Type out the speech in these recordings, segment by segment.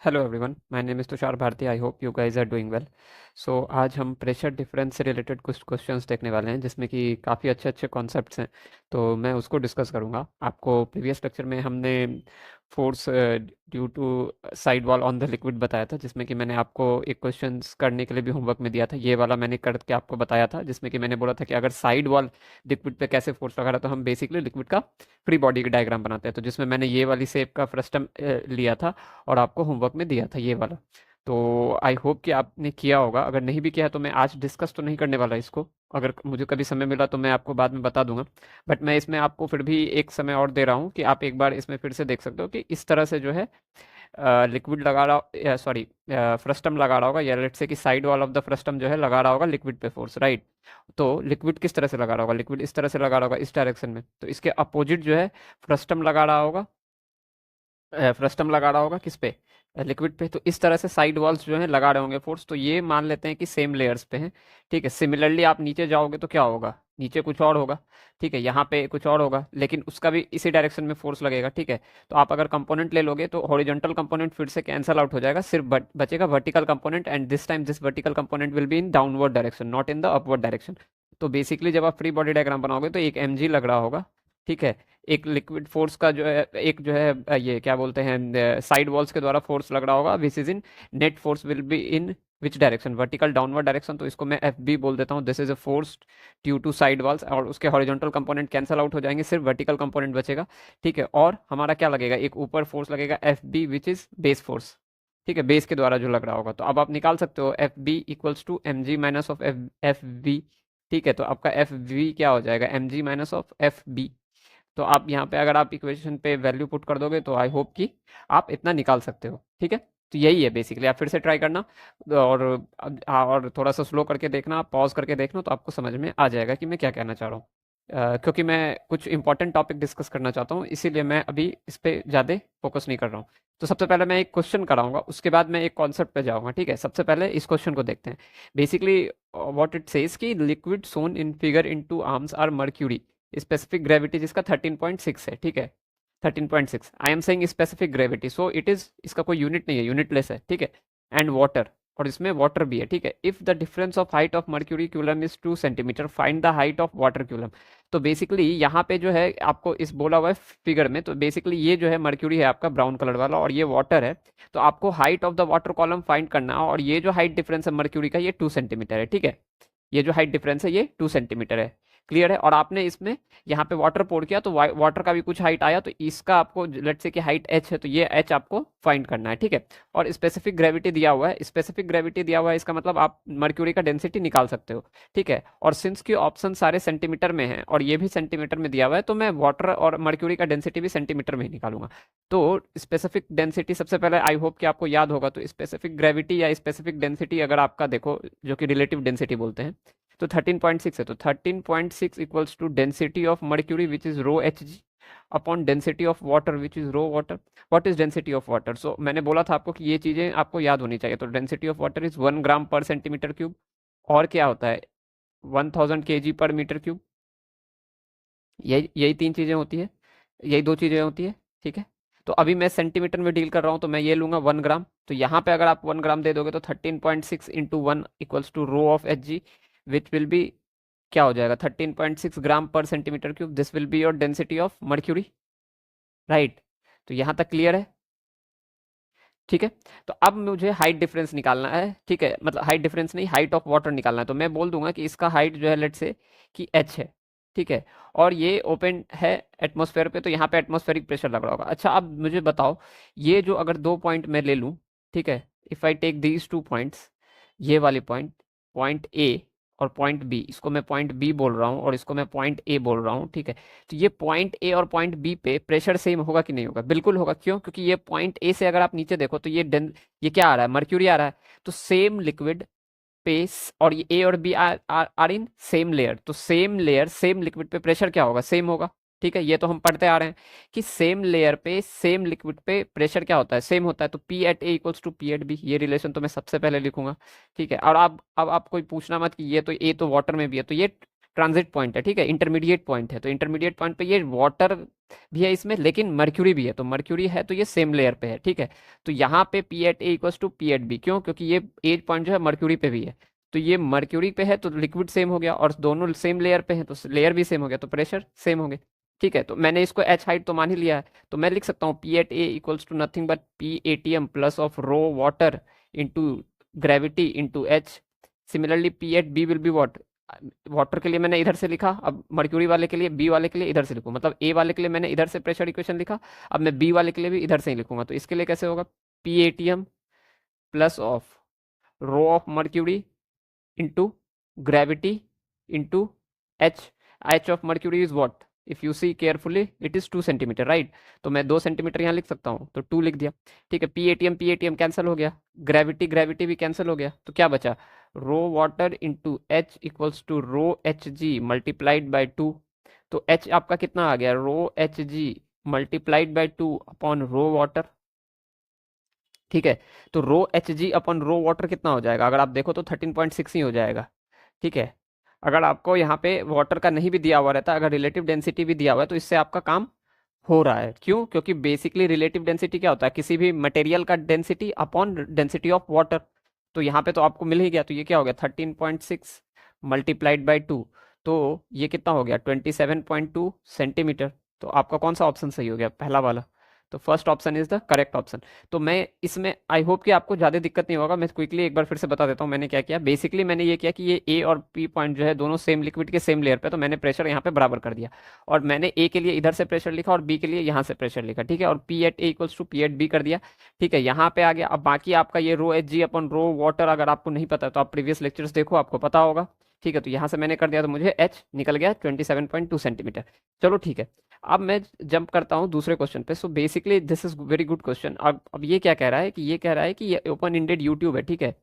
Hello everyone, my name is Tushar Bharti. I hope you guys are doing well. So आज हम pressure difference से related कुछ questions देखने वाले हैं जिसमें कि काफ़ी अच्छे अच्छे कॉन्सेप्ट्स हैं। तो मैं उसको डिस्कस करूंगा। आपको प्रीवियस लेक्चर में हमने force due to side wall on the liquid बताया था, जिसमें कि मैंने आपको एक क्वेश्चंस करने के लिए भी होमवर्क में दिया था। ये वाला मैंने करके आपको बताया था, जिसमें कि मैंने बोला था कि अगर साइड वॉल लिक्विड पे कैसे फोर्स लगा रहा तो हम बेसिकली लिक्विड का फ्री बॉडी का डायग्राम बनाते हैं। तो जिसमें मैंने ये वाली शेप का फ्रस्टम लिया था और आपको होमवर्क में दिया था ये वाला। तो आई होप कि आपने किया होगा। अगर नहीं भी किया है तो मैं आज डिस्कस तो नहीं करने वाला इसको। अगर मुझे कभी समय मिला तो मैं आपको बाद में बता दूंगा। बट मैं इसमें आपको फिर भी एक समय और दे रहा हूँ कि आप एक बार इसमें फिर से देख सकते हो कि इस तरह से जो है लिक्विड लगा रहा, सॉरी, फ्रस्टम लगा रहा होगा, या लेट्स से कि side wall of the frustum जो है लगा रहा होगा लिक्विड पे फोर्स, राइट। तो लिक्विड किस तरह से लगा रहा होगा? लिक्विड इस तरह से लगा रहा होगा, इस डायरेक्शन में। तो इसके अपोजिट जो है फ्रस्टम लगा रहा होगा। फ्रस्टम लगा रहा होगा किस पे? लिक्विड पे। तो इस तरह से साइड वॉल्स जो है लगा रहे होंगे फोर्स। तो ये मान लेते हैं कि सेम लेयर्स पे हैं। ठीक है। सिमिलरली आप नीचे जाओगे तो क्या होगा? नीचे कुछ और होगा। ठीक है। यहाँ पे कुछ और होगा, लेकिन उसका भी इसी डायरेक्शन में फोर्स लगेगा। ठीक है। तो आप अगर कंपोनेंट ले लोगे तो हॉरिजॉन्टल कंपोनेंट फिर से कैंसल आउट हो जाएगा, सिर्फ बचेगा vertical component. And this time this vertical component will be in downward direction, not in the upward direction. तो बेसिकली जब आप फ्री बॉडी डायग्राम बनाओगे तो एक mg लग रहा होगा। ठीक है। एक लिक्विड फोर्स का जो है, एक जो है ये क्या बोलते हैं, साइड वॉल्स के द्वारा फोर्स लग रहा होगा, which is in net force will be in which direction? Vertical downward direction. तो इसको मैं एफ बी बोल देता हूँ। This is a force due to side walls. और उसके हॉरिजॉन्टल कंपोनेंट कैंसल आउट हो जाएंगे, सिर्फ वर्टिकल कंपोनेंट बचेगा। ठीक है। और हमारा क्या लगेगा? एक ऊपर फोर्स लगेगा F B, which is base force. ठीक है। बेस के द्वारा जो लग रहा होगा। तो अब आप निकाल सकते हो F B equals to M G minus of F B. ठीक है। तो आपका एफ बी क्या हो जाएगा? M G minus of F B. तो आप यहाँ पे अगर आप इक्वेशन पे वैल्यू पुट कर दोगे तो आई होप कि आप इतना निकाल सकते हो। ठीक है। तो यही है बेसिकली। आप फिर से ट्राई करना और और थोड़ा सा स्लो करके देखना, पॉज करके देखना, तो आपको समझ में आ जाएगा कि मैं क्या कहना चाह रहा हूँ। क्योंकि मैं कुछ इंपॉर्टेंट टॉपिक डिस्कस करना चाहता हूँ, इसीलिए मैं अभी इस पे ज़्यादा फोकस नहीं कर रहा हूँ। तो सबसे पहले मैं एक क्वेश्चन कराऊंगा, उसके बाद मैं एक कॉन्सेप्ट पे जाऊंगा। ठीक है। सबसे पहले इस क्वेश्चन को देखते हैं। बेसिकली व्हाट इट सेज कि liquid shown in figure in two arms are mercury, specific gravity जिसका 13.6 है। ठीक है। 13.6, I am saying specific gravity, so it is, इसका कोई यूनिट नहीं है, यूनिटलेस है। ठीक है। एंड वाटर, और इसमें वाटर भी है। ठीक है। If the difference of height of mercury column is 2 centimetre, find the height of water column. तो बेसिकली यहाँ पे जो है आपको इस बोला हुआ है फिगर में, तो बेसिकली ये जो है मर्क्यूरी है आपका ब्राउन कलर वाला, और ये वाटर है। तो आपको height of the water column find करना है, और ये जो हाइट डिफरेंस है मर्क्यूरी का, ये 2 सेंटीमीटर है। ठीक है। ये जो हाइट डिफरेंस है ये 2 सेंटीमीटर है। क्लियर है। और आपने इसमें यहाँ पे वाटर पोर किया तो वाटर का भी कुछ हाइट आया, तो इसका आपको लेट्स से कि हाइट h है, तो ये h आपको फाइंड करना है। ठीक है। और स्पेसिफिक ग्रेविटी दिया हुआ है, स्पेसिफिक ग्रेविटी दिया हुआ है, इसका मतलब आप मर्क्यूरी का डेंसिटी निकाल सकते हो। ठीक है। और सिंस की ऑप्शन सारे सेंटीमीटर में है और ये भी सेंटीमीटर में दिया हुआ है, तो मैं वाटर और मर्क्यूरी का डेंसिटी भी सेंटीमीटर में ही निकालूंगा। तो स्पेसिफिक डेंसिटी सबसे पहले आई होप कि आपको याद होगा। तो स्पेसिफिक ग्रेविटी या स्पेसिफिक डेंसिटी अगर आपका देखो, जो कि रिलेटिव डेंसिटी बोलते हैं, तो 13.6 है। तो 13.6 equals to density of mercury which is rho H G upon density of water which is rho water. What is density of water? So मैंने बोला था आपको कि ये चीज़ें आपको याद होनी चाहिए। तो डेंसिटी ऑफ वाटर इज 1 ग्राम पर सेंटीमीटर क्यूब। और क्या होता है? 1000 kg पर मीटर क्यूब। यही यही तीन चीज़ें होती है, यही दो चीज़ें होती है। ठीक है। तो अभी मैं सेंटीमीटर में डील कर रहा हूँ, तो मैं ये लूंगा 1 ग्राम। तो यहाँ पे अगर आप 1 ग्राम दे दोगे तो 13.6 into 1 equals to rho of H G, which will be क्या हो जाएगा? 13.6 ग्राम पर centimetre cube. This will be your density of mercury, right. तो यहाँ तक क्लियर है? ठीक है। तो अब मुझे हाइट डिफरेंस निकालना है। ठीक है। मतलब हाइट डिफरेंस नहीं, हाइट ऑफ वाटर निकालना है। तो मैं बोल दूंगा कि इसका हाइट जो है लेट से कि h है। ठीक है। और ये ओपन है एटमॉस्फेयर पे, तो यहाँ पे एटमॉस्फेरिक प्रेशर लग रहा होगा। अच्छा, अब मुझे बताओ, ये जो अगर दो पॉइंट मैं ले लूँ, ठीक है, if I take these 2 points, ये वाले पॉइंट, पॉइंट ए और पॉइंट बी, इसको मैं पॉइंट बी बोल रहा हूँ और इसको मैं पॉइंट ए बोल रहा हूँ। ठीक है। तो ये पॉइंट ए और पॉइंट बी पे प्रेशर सेम होगा कि नहीं होगा? बिल्कुल होगा। क्यों? क्योंकि ये पॉइंट ए से अगर आप नीचे देखो तो ये क्या आ रहा है? मर्क्यूरी आ रहा है। तो सेम लिक्विड पे और ये ए और B are in same layer, तो सेम लेयर सेम लिक्विड पे प्रेशर क्या होगा? सेम होगा। ठीक है। ये तो हम पढ़ते आ रहे हैं कि सेम लेयर पे सेम लिक्विड पे प्रेशर क्या होता है? सेम होता है। तो P at A equals to P at B, ये रिलेशन तो मैं सबसे पहले लिखूंगा। ठीक है। और अब आप कोई पूछना मत कि ये तो ए तो वाटर में भी है, तो ये ट्रांजिट पॉइंट है, ठीक है, इंटरमीडिएट पॉइंट है। तो इंटरमीडिएट पॉइंट पे ये वाटर भी है इसमें, लेकिन मर्क्यूरी भी है। तो मर्क्यूरी है तो ये सेम लेयर पे है, ठीक है। तो यहाँ पे P at A equals to P at B, क्यों? क्योंकि ये एज पॉइंट जो है मर्क्यूरी पे भी है। तो ये मर्क्यूरी पे है तो लिक्विड सेम हो गया, और दोनों सेम लेयर पे है तो लेयर भी सेम हो गया, तो प्रेशर सेम हो गया, ठीक है। तो मैंने इसको एच हाइट तो मान ही लिया है, तो मैं लिख सकता हूँ P at A equals to nothing but P A T M plus of rho water into gravity into H. Similarly P at B will be what, water के लिए मैंने इधर से लिखा, अब मर्क्यूरी वाले के लिए, बी वाले के लिए इधर से लिखूँ, मतलब ए वाले के लिए मैंने इधर से प्रेशर इक्वेशन लिखा, अब मैं बी वाले के लिए भी इधर से ही लिखूंगा। तो इसके लिए कैसे होगा, P A T M plus of rho of mercury into gravity into h। h of mercury is what, if you see carefully it is 2 centimetre, right. तो मैं 2 सेंटीमीटर यहाँ लिख सकता हूँ, तो 2 लिख दिया, ठीक है। P A T M cancel हो गया, ग्रेविटी ग्रेविटी भी कैंसिल हो गया, तो क्या बचा, rho water into H equals to rho H G multiplied by 2। तो एच आपका कितना आ गया, rho H G multiplied by 2 upon rho water, ठीक है। तो रो एच जी अपन रो वाटर कितना हो जाएगा, अगर आप देखो तो 13.6 ही हो जाएगा, ठीक है। अगर आपको यहाँ पे वाटर का नहीं भी दिया हुआ रहता, अगर रिलेटिव डेंसिटी भी दिया हुआ है, तो इससे आपका काम हो रहा है। क्यों? क्योंकि बेसिकली रिलेटिव डेंसिटी क्या होता है, किसी भी मटेरियल का density upon density of water. तो यहाँ पे तो आपको मिल ही गया, तो ये क्या हो गया, 13.6 मल्टीप्लाइड बाई 2, तो ये कितना हो गया, 27.2 सेंटीमीटर। तो आपका कौन सा ऑप्शन सही हो गया, पहला वाला। तो first option is the correct option. तो मैं इसमें आई होप कि आपको ज़्यादा दिक्कत नहीं होगा। मैं क्विकली एक बार फिर से बता देता हूँ मैंने क्या किया। बेसिकली मैंने ये किया कि ये ए और पी पॉइंट जो है दोनों सेम लिक्विड के सेम लेयर पे, तो मैंने प्रेशर यहाँ पे बराबर कर दिया, और मैंने ए के लिए इधर से प्रेशर लिखा और बी के लिए यहाँ से प्रेशर लिखा, ठीक है। और P at A equals to P at B कर दिया, ठीक है। यहाँ पे आ गया। अब बाकी आपका ये रो एच जी अपन रो वाटर अगर आपको नहीं पता तो आप प्रीवियस लेक्चर्स देखो, आपको पता होगा, ठीक है। तो यहाँ से मैंने कर दिया, तो मुझे एच निकल गया 27.2 सेंटीमीटर। चलो ठीक है, अब मैं जंप करता हूँ दूसरे क्वेश्चन पे। So basically this is very good question. अब ये क्या कह रहा है कि ये कह रहा है कि ये ओपन इंडेड यूट्यूब है, ठीक है।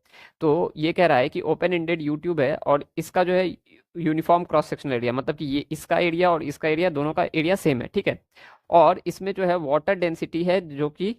तो ये कह रहा है कि ओपन इंडेड यूट्यूब है और इसका जो है यूनिफॉर्म क्रॉस सेक्शनल एरिया, मतलब कि ये इसका एरिया और इसका एरिया दोनों का एरिया सेम है, ठीक है। और इसमें जो है वाटर डेंसिटी है जो कि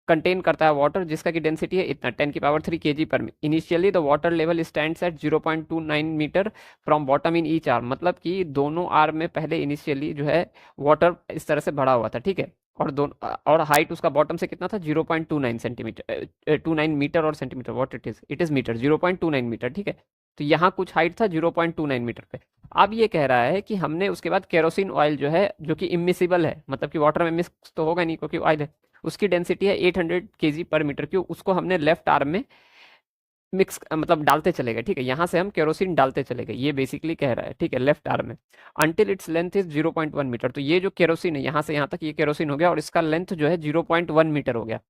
कंटेन करता है वाटर, जिसका की डेंसिटी है इतना 10⁻³ kg per metre. Initially the water level stands at 0.29 metre from bottom in each arm, मतलब कि दोनों आर्म में पहले इनिशियली जो है वाटर इस तरह से भरा हुआ था, ठीक है। और दोनों और हाइट उसका बॉटम से कितना था, 0.29 सेंटीमीटर, 29 मीटर और centimetre what it is metre, 0.29 metre, ठीक है। तो यहाँ कुछ हाइट था 0.29 मीटर पे। अब ये कह रहा है कि हमने उसके बाद केरोसिन ऑयल जो है, जो कि इमिसिबल है, मतलब कि वाटर में मिक्स तो होगा नहीं क्योंकि ऑयल है, उसकी डेंसिटी है 800 kg पर मीटर क्यूब, उसको हमने लेफ्ट आर्म में मिक्स मतलब डालते चले गए, ठीक है। यहाँ से हम केरोसिन डालते चले गए, ये बेसिकली कह रहा है, ठीक है, लेफ्ट आर्म में, until its length is 0.1 metre. तो ये जो केरोसिन है यहाँ से यहाँ तक ये केरोसिन हो गया और इसका लेंथ जो है 0.1 मीटर हो गया,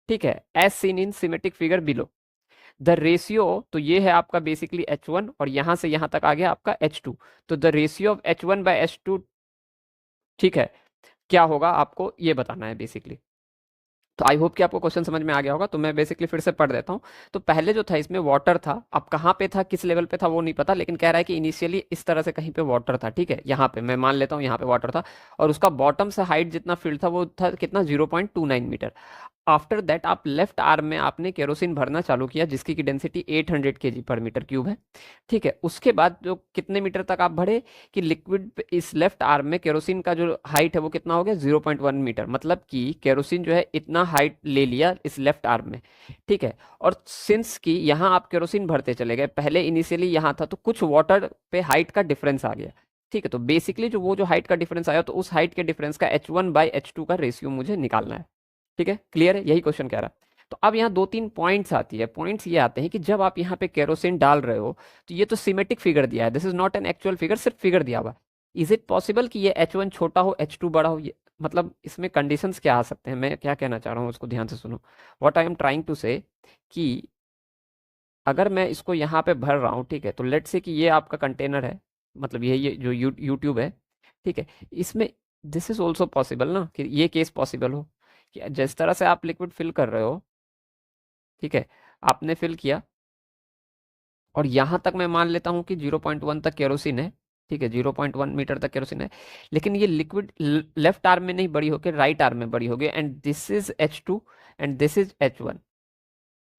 ठीक है, as seen in schematic figure below. The ratio, तो ये है आपका बेसिकली H1 और यहाँ से यहाँ तक आ गया आपका H2। तो the ratio of H1 bye H2, ठीक है, क्या होगा आपको ये बताना है बेसिकली। तो आई होप कि आपको क्वेश्चन समझ में आ गया होगा। तो मैं बेसिकली फिर से पढ़ देता हूँ। तो पहले जो था इसमें वाटर था, अब कहाँ पे था, किस लेवल पे था वो नहीं पता, लेकिन कह रहा है कि इनिशियली इस तरह से कहीं पे वाटर था, ठीक है। यहाँ पे मैं मान लेता हूँ यहाँ पे वाटर था और उसका बॉटम से हाइट जितना फील्ड था वो था कितना, 0.29 मीटर। आफ्टर दैट आप लेफ्ट आर्म में आपने केरोसिन भरना चालू किया जिसकी की density 800 kg per metre cube है, ठीक है। उसके बाद जो कितने मीटर तक आप बढ़े कि लिक्विड इस लेफ्ट आर्म में केरोसिन का जो हाइट है वो कितना हो गया, 0.1 मीटर, मतलब कि केरोसिन जो है इतना हाइट ले लिया इस लेफ्ट आर्म में, ठीक है। और सिंस कि यहाँ आप केरोसिन भरते चले गए, पहले इनिशियली यहाँ था तो कुछ वाटर पे हाइट का डिफरेंस आ गया, ठीक है। तो बेसिकली जो हाइट का डिफरेंस आया तो उस हाइट के डिफरेंस का H1/H2 का रेशियो मुझे निकालना है, ठीक है। क्लियर है, यही क्वेश्चन कह रहा है। तो अब यहाँ 2-3 पॉइंट्स आती है। पॉइंट्स ये आते हैं कि जब आप यहाँ पे केरोसिन डाल रहे हो तो ये तो सिमेटिक फिगर दिया है, this is not an actual figure, सिर्फ फिगर दिया हुआ। इज इट पॉसिबल कि ये H1 छोटा हो H2 बड़ा हो, ये मतलब इसमें कंडीशंस क्या आ सकते हैं, मैं क्या कहना चाह रहा हूँ उसको ध्यान से सुनो। What I am trying to say कि अगर मैं इसको यहाँ पे भर रहा हूँ, ठीक है, तो लेट्स से कि ये आपका कंटेनर है, मतलब ये जो यूट्यूब है, ठीक है। इसमें दिस इज ऑल्सो पॉसिबल ना कि ये केस पॉसिबल हो कि जिस तरह से आप लिक्विड फिल कर रहे हो, ठीक है, आपने फिल किया और यहाँ तक मैं मान लेता हूँ कि 0.1 तक केरोसिन है, ठीक है, 0.1 मीटर तक केरोसिन है, लेकिन ये लिक्विड लेफ्ट आर्म में नहीं बड़ी होकर राइट आर्म में बड़ी होगी, and this is H2 and this is H1,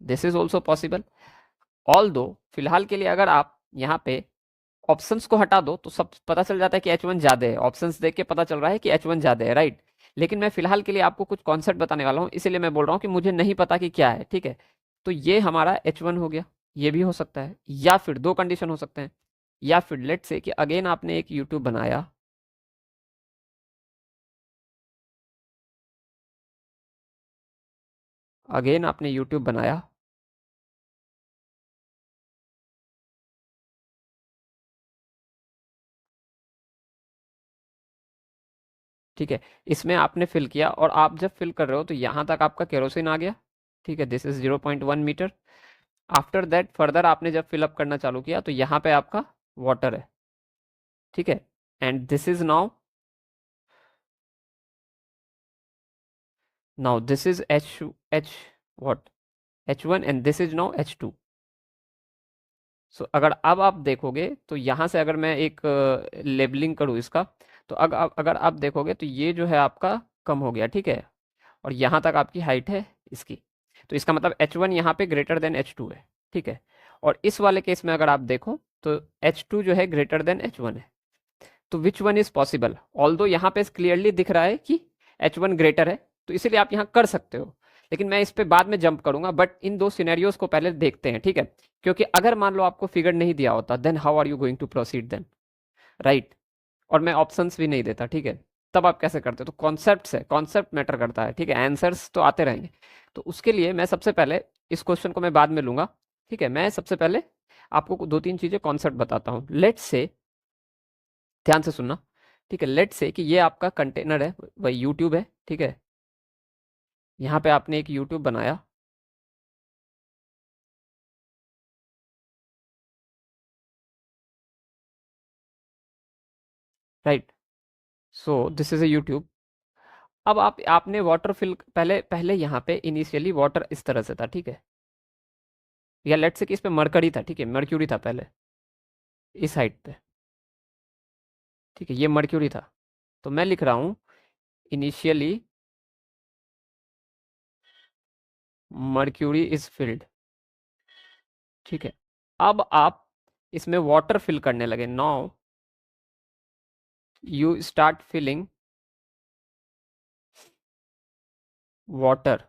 this is also possible. All दो फिलहाल के लिए अगर आप यहाँ पे ऑप्शंस को हटा दो तो सब पता चल जाता है कि H1 ज्यादा है, ऑप्शंस देख के पता चल रहा है कि H1 ज्यादा है, राइट। लेकिन मैं फिलहाल के लिए आपको कुछ कॉन्सेप्ट बताने वाला हूँ, इसीलिए मैं बोल रहा हूँ कि मुझे नहीं पता कि क्या है, ठीक है। तो ये हमारा H1 हो गया, ये भी हो सकता है, या फिर दो कंडीशन हो सकते हैं, या फिर लेट से कि अगेन आपने एक यूट्यूब बनाया, अगेन आपने यूट्यूब बनाया, ठीक है। इसमें आपने फिल किया और आप जब फिल कर रहे हो तो यहाँ तक आपका केरोसिन आ गया, ठीक है, this is 0.1 metre. After that further आपने जब फिलअप करना चालू किया तो यहाँ पे आपका वाटर है, ठीक है। And this is now, now this is H what H1 and this is now H2। सो अगर अब आप देखोगे तो यहाँ से अगर मैं एक लेबलिंग करूँ इसका, तो अगर आप देखोगे तो ये जो है आपका कम हो गया, ठीक है, और यहाँ तक आपकी हाइट है इसकी। तो इसका मतलब H1 यहाँ पे ग्रेटर देन H2 है, ठीक है। और इस वाले केस में अगर आप देखो तो H2 जो है ग्रेटर देन H1 है। तो which one is possible, although यहाँ पे क्लियरली दिख रहा है कि H1 ग्रेटर है, तो इसीलिए आप यहाँ कर सकते हो, लेकिन मैं इस पे बाद में जंप करूंगा, बट इन दो सिनेरियोज को पहले देखते हैं, ठीक है। क्योंकि अगर मान लो आपको फिगर नहीं दिया होता, then how are you going to proceed then, right. और मैं ऑप्शंस भी नहीं देता, ठीक है, तब आप कैसे करते हो। तो कॉन्सेप्ट है, कॉन्सेप्ट मैटर करता है, ठीक है, आंसर्स तो आते रहेंगे। तो उसके लिए मैं सबसे पहले, इस क्वेश्चन को मैं बाद में लूंगा, ठीक है, मैं सबसे पहले आपको दो तीन चीजें कॉन्सेप्ट बताता हूँ। लेट्स से, ध्यान से सुनना, ठीक है, लेट्स से कि ये आपका कंटेनर है, वही यूट्यूब है, ठीक है। यहाँ पे आपने एक यूट्यूब बनाया, right. So this is a YouTube. अब आपने वाटर फिल, पहले पहले यहाँ पे इनिशियली वाटर इस तरह से था, ठीक है, या लेट्स से कि इस पे मरकरी था, ठीक है, मर्क्यूरी था पहले इस हाइट पे, ठीक है, ये मर्क्यूरी था। तो मैं लिख रहा हूँ इनिशियली मर्क्यूरी इज फिल्ड, ठीक है। अब आप इसमें वाटर फिल करने लगे, now you start filling water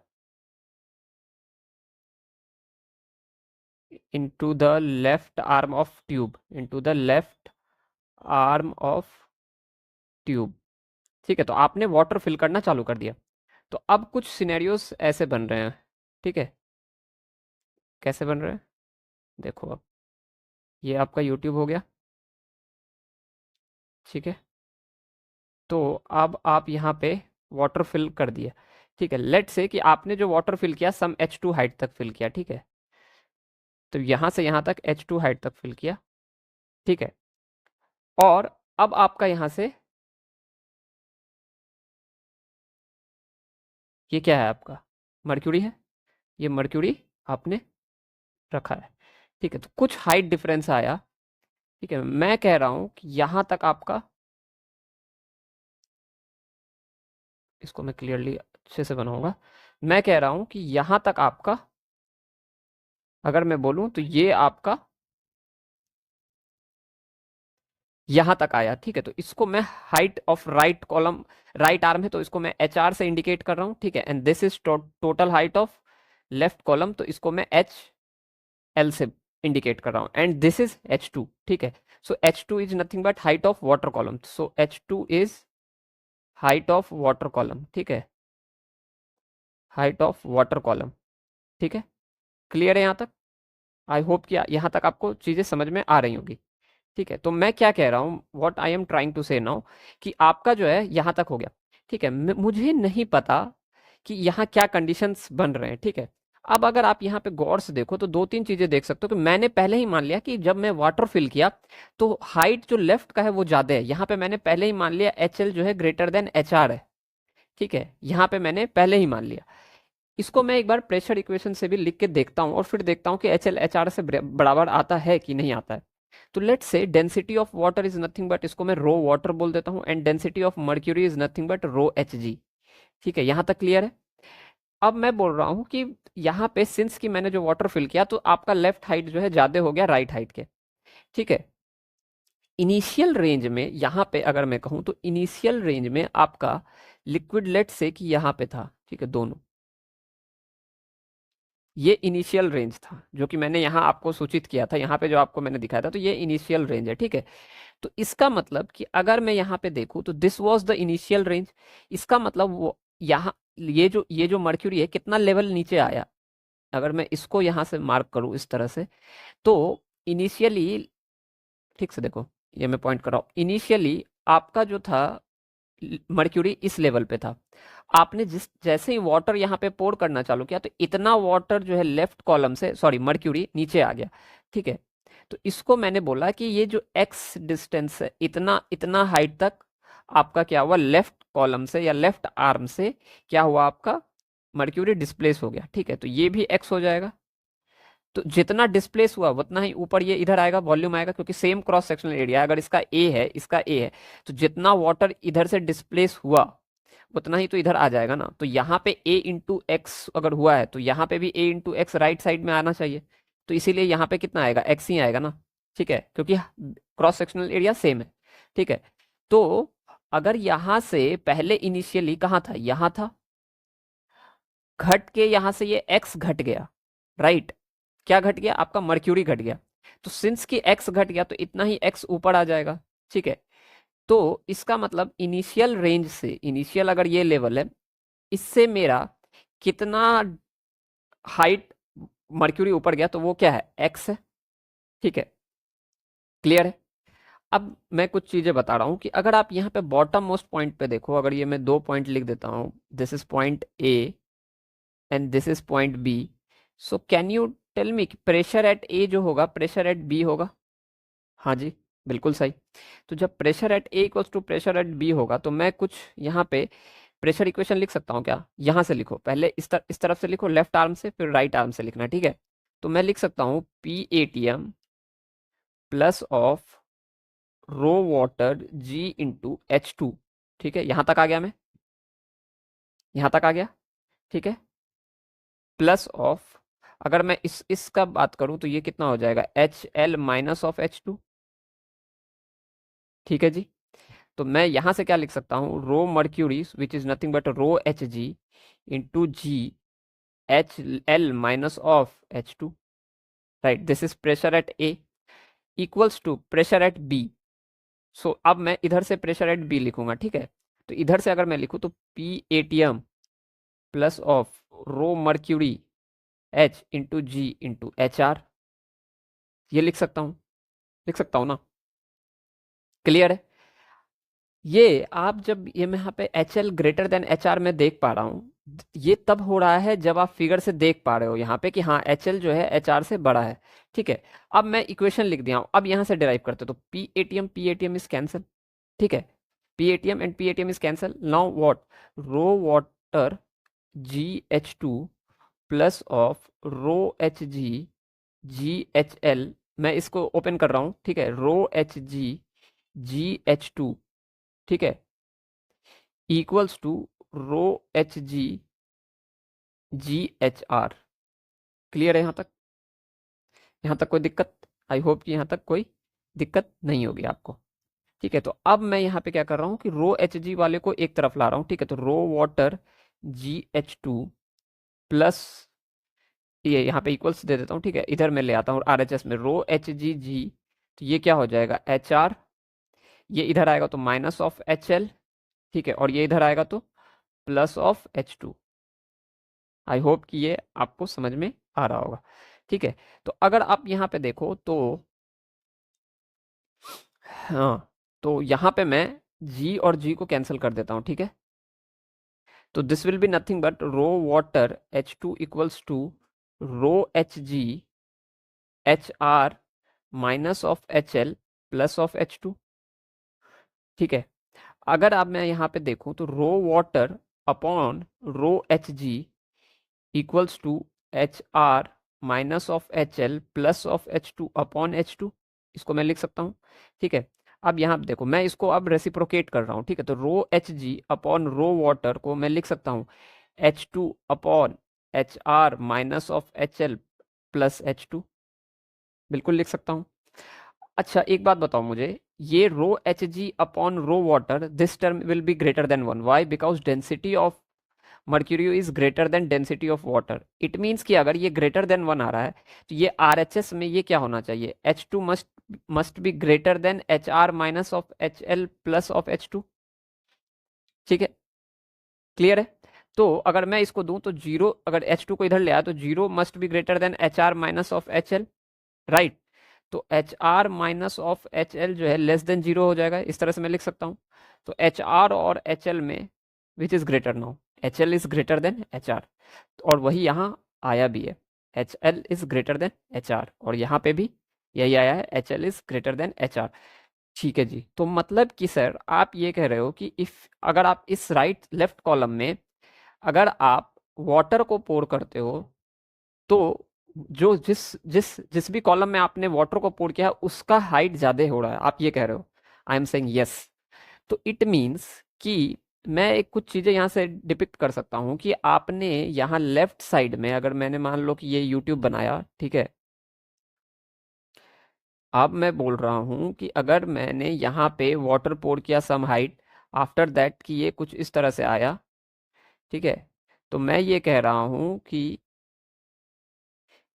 into the left arm of tube, into the left arm of tube, ठीक है। तो आपने वाटर फिल करना चालू कर दिया। तो अब कुछ सिनेरियोस ऐसे बन रहे हैं, ठीक है, कैसे बन रहे हैं, देखो अब ये आपका यूट्यूब हो गया, ठीक है। तो अब आप यहाँ पे वाटर फिल कर दिया, ठीक है। लेट से कि आपने जो वाटर फिल किया सम H2 हाइट तक फिल किया, ठीक है। तो यहाँ से यहाँ तक H2 हाइट तक फिल किया, ठीक है। और अब आपका यहाँ से ये क्या है, आपका मर्क्यूरी है, ये मर्क्यूरी आपने रखा है, ठीक है। तो कुछ हाइट डिफरेंस आया, ठीक है। मैं कह रहा हूं कि यहां तक आपका, इसको मैं क्लियरली अच्छे से बनाऊंगा, मैं कह रहा हूं कि यहां तक आपका, अगर मैं बोलूं तो ये आपका यहां तक आया, ठीक है। तो इसको मैं height of right column, right arm है तो इसको मैं HR से इंडिकेट कर रहा हूं, ठीक है। And this is total height of left column, तो इसको मैं HL से इंडिकेट कर रहा हूं। एंड दिस इज H2, ठीक है। सो H2 is nothing but height of water column, so H2 is height of water column, ठीक है, हाइट ऑफ वाटर कॉलम, ठीक है। क्लियर है यहाँ तक, आई होप कि यहाँ तक आपको चीज़ें समझ में आ रही होगी, ठीक है। तो मैं क्या कह रहा हूँ, what I am trying to say now, कि आपका जो है यहाँ तक हो गया, ठीक है। मुझे नहीं पता कि यहाँ क्या कंडीशंस बन रहे हैं, ठीक है। अब अगर आप यहाँ पे गौर से देखो तो दो तीन चीजें देख सकते हो कि मैंने पहले ही मान लिया कि जब मैं वाटर फिल किया तो हाइट जो लेफ्ट का है वो ज्यादा है, यहाँ पे मैंने पहले ही मान लिया HL जो है ग्रेटर देन HR है, ठीक है, यहाँ पे मैंने पहले ही मान लिया। इसको मैं एक बार प्रेशर इक्वेशन से भी लिख के देखता हूँ और फिर देखता हूँ कि HL HR से बराबर आता है कि नहीं आता है। तो let's say density of water is nothing but, इसको मैं रो वाटर बोल देता हूँ, and density of mercury is nothing but rho HG, ठीक है, यहाँ तक क्लियर है। अब मैं बोल रहा हूँ कि यहाँ पे सिंस कि मैंने जो वाटर फिल किया तो आपका लेफ्ट हाइट जो है ज्यादा हो गया राइट हाइट के, ठीक है। इनिशियल रेंज में यहाँ पे अगर मैं कहूँ तो इनिशियल रेंज में आपका लिक्विड लेट से कि यहाँ पे था, ठीक है, दोनों ये इनिशियल रेंज था जो कि मैंने यहाँ आपको सूचित किया था, यहाँ पे जो आपको मैंने दिखाया था, तो ये इनिशियल रेंज है, ठीक है। तो इसका मतलब कि अगर मैं यहाँ पे देखूँ तो this was the initial range. इसका मतलब वो यहाँ ये जो मर्क्यूरी है कितना लेवल नीचे आया, अगर मैं इसको यहाँ से मार्क करूँ इस तरह से, तो इनिशियली, ठीक से देखो, ये मैं पॉइंट कर रहा हूँ, इनिशियली आपका जो था मर्क्यूरी इस लेवल पे था। आपने जैसे ही वाटर यहाँ पे पोर करना चालू किया तो इतना वाटर जो है लेफ्ट कॉलम से, सॉरी, मर्क्यूरी नीचे आ गया, ठीक है। तो इसको मैंने बोला कि ये जो एक्स डिस्टेंस है, इतना इतना हाइट तक आपका क्या हुआ, लेफ्ट कॉलम से या लेफ्ट आर्म से क्या हुआ, आपका मर्क्यूरी डिस्प्लेस हो गया, ठीक है। तो ये भी एक्स हो जाएगा। तो जितना डिस्प्लेस हुआ उतना ही ऊपर ये इधर आएगा, वॉल्यूम आएगा, क्योंकि सेम क्रॉस सेक्शनल एरिया, अगर इसका ए है, इसका ए है, तो जितना वाटर इधर से डिस्प्लेस हुआ उतना ही तो इधर आ जाएगा ना। तो यहाँ पे ए इंटू एक्स अगर हुआ है तो यहाँ पे भी ए इंटू एक्स राइट साइड में आना चाहिए। तो इसीलिए यहाँ पे कितना आएगा, एक्स ही आएगा ना, ठीक है, क्योंकि क्रॉस सेक्शनल एरिया सेम है, ठीक है। तो अगर यहाँ से पहले इनिशियली कहाँ था, यहाँ था, घट के यहाँ से ये एक्स घट गया, राइट। क्या घट गया, आपका मर्क्यूरी घट गया। तो सिंस कि एक्स घट गया तो इतना ही एक्स ऊपर आ जाएगा, ठीक है। तो इसका मतलब इनिशियल रेंज से, इनिशियल अगर ये लेवल है, इससे मेरा कितना हाइट मर्क्यूरी ऊपर गया, तो वो क्या है, एक्स है, ठीक है, क्लियर है। अब मैं कुछ चीजें बता रहा हूं कि अगर आप यहाँ पे बॉटम मोस्ट पॉइंट पे देखो, अगर ये मैं 2 पॉइंट लिख देता हूं, this is point A and this is point B, so can you tell me pressure at A जो होगा प्रेशर एट बी होगा। हाँ जी, बिल्कुल सही। तो जब pressure at A equals to pressure at B होगा तो मैं कुछ यहाँ पे प्रेशर इक्वेशन लिख सकता हूँ क्या, यहाँ से लिखो, पहले इस तरफ से लिखो, लेफ्ट आर्म से, फिर राइट आर्म से लिखना, ठीक है। तो मैं लिख सकता हूँ P A T M plus of rho water G into H two, ठीक है, यहाँ तक आ गया मैं, यहाँ तक आ गया, ठीक है, प्लस ऑफ, अगर मैं इसका बात करूँ तो ये कितना हो जाएगा, H L minus of H two, ठीक है जी। तो मैं यहां से क्या लिख सकता हूँ, rho mercury which is nothing but rho H G into G H L minus of H two, right. This is pressure at A equals to pressure at B. So अब मैं इधर से प्रेशर एट बी लिखूंगा, ठीक है। तो इधर से अगर मैं लिखूँ तो P A T M plus of rho mercury H into G into H R, ये लिख सकता हूँ, लिख सकता हूँ ना, क्लियर है। ये आप जब ये मैं यहाँ पे H L greater than H are में देख पा रहा हूँ, ये तब हो रहा है जब आप फिगर से देख पा रहे हो यहाँ पे कि हाँ एच एल जो है एच आर से बड़ा है, ठीक है। अब मैं इक्वेशन लिख दिया हूँ, अब यहाँ से डिराइव करते तो P A T M is cancel, ठीक है, P A T M and P A T M is cancel, now what, rho water G H two plus of rho H G G H L, मैं इसको open कर रहा हूँ, ठीक है, rho H G G H two, ठीक है, equals to rho H G G H R. Clear है यहाँ तक, यहाँ तक कोई दिक्कत, आई होप कि यहाँ तक कोई दिक्कत नहीं होगी आपको, ठीक है। तो अब मैं यहाँ पे क्या कर रहा हूँ कि रो एच जी वाले को एक तरफ ला रहा हूँ, ठीक है। तो rho water G H two plus, ये यहाँ पे इक्वल्स दे देता हूँ, ठीक है, इधर मैं ले आता हूँ आर एच एस में रो एच जी जी, तो ये क्या हो जाएगा, एच आर, ये इधर आएगा तो माइनस ऑफ एच एल, ठीक है, और ये इधर आएगा तो plus of H to. I hope कि ये आपको समझ में आ रहा होगा, ठीक है। तो अगर आप यहाँ पे देखो तो, हाँ, तो यहाँ पे मैं जी और जी को कैंसिल कर देता हूँ, ठीक है। तो this will be nothing but rho water H two equals to rho H G H R minus of H L plus of H two, ठीक है। अगर आप मैं यहाँ पे देखूँ तो rho water upon rho H G equals to H R minus of H L plus of H two upon H two, इसको मैं लिख सकता हूँ, ठीक है। अब यहाँ देखो मैं इसको अब रेसिप्रोकेट कर रहा हूँ, ठीक है। तो rho H G upon rho water को मैं लिख सकता हूँ H two upon H R minus of H L plus H two, बिल्कुल लिख सकता हूँ। अच्छा एक बात बताओ मुझे, ये rho H G upon rho water, this term will be greater than one, why? Because density of mercury is greater than density of water. It means कि अगर ये ग्रेटर देन वन आ रहा है तो ये आर एच एस में ये क्या होना चाहिए, H two must be greater than H R minus of H L plus of H two. ठीक है, क्लियर है? तो अगर मैं इसको दूं तो जीरो, अगर एच टू को इधर ले आया तो zero must be greater than H R minus of H L, right? तो H R minus of H L जो है लेस देन जीरो हो जाएगा, इस तरह से मैं लिख सकता हूँ। तो एच आर और एच एल में which is greater now, H L is greater than H are, और वही यहाँ आया भी है, H L is greater than H are, और यहाँ पे भी यही आया है, H L is greater than H are. ठीक है जी, तो मतलब कि सर आप ये कह रहे हो कि इफ अगर आप इस राइट लेफ्ट कॉलम में अगर आप वाटर को पोर करते हो तो जो जिस जिस जिस भी कॉलम में आपने वाटर को पोर किया है उसका हाइट ज्यादा हो रहा है, आप ये कह रहे हो? आई एम सेइंग यस। तो इट मीन्स कि मैं एक कुछ चीजें यहाँ से डिपिक्ट कर सकता हूँ कि आपने यहाँ लेफ्ट साइड में, अगर मैंने मान लो कि ये यूट्यूब बनाया, ठीक है, अब मैं बोल रहा हूँ कि अगर मैंने यहाँ पे वाटर पोर किया सम हाइट, आफ्टर दैट कि ये कुछ इस तरह से आया, ठीक है, तो मैं ये कह रहा हूँ कि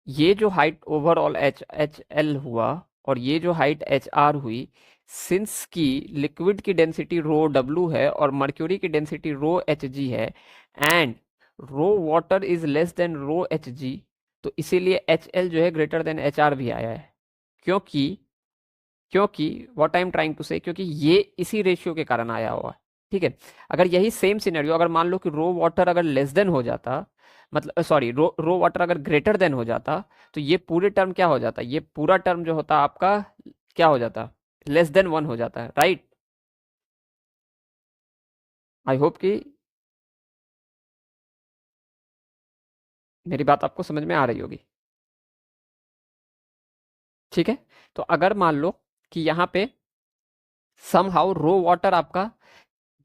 ये जो height overall H H L हुआ और ये जो हाइट एच आर हुई, सिंस की लिक्विड की डेंसिटी रो डब्ल्यू है और मर्क्यूरी की डेंसिटी रो एच जी है, and rho water is less than rho H G, तो इसीलिए एच एल जो है ग्रेटर देन एच आर भी आया है। क्योंकि क्योंकि what I am trying to say, क्योंकि ये इसी रेशियो के कारण आया हुआ है। ठीक है, अगर यही सेम सिनेरियो, अगर मान लो कि रो वाटर अगर लेस देन हो जाता, मतलब सॉरी रो वाटर अगर ग्रेटर देन हो जाता, तो ये पूरे टर्म क्या हो जाता, ये पूरा टर्म जो होता आपका क्या हो जाता, लेस देन वन हो जाता है, राइट? आई होप कि मेरी बात आपको समझ में आ रही होगी। ठीक है, तो अगर मान लो कि यहाँ पे सम हाउ रो वाटर आपका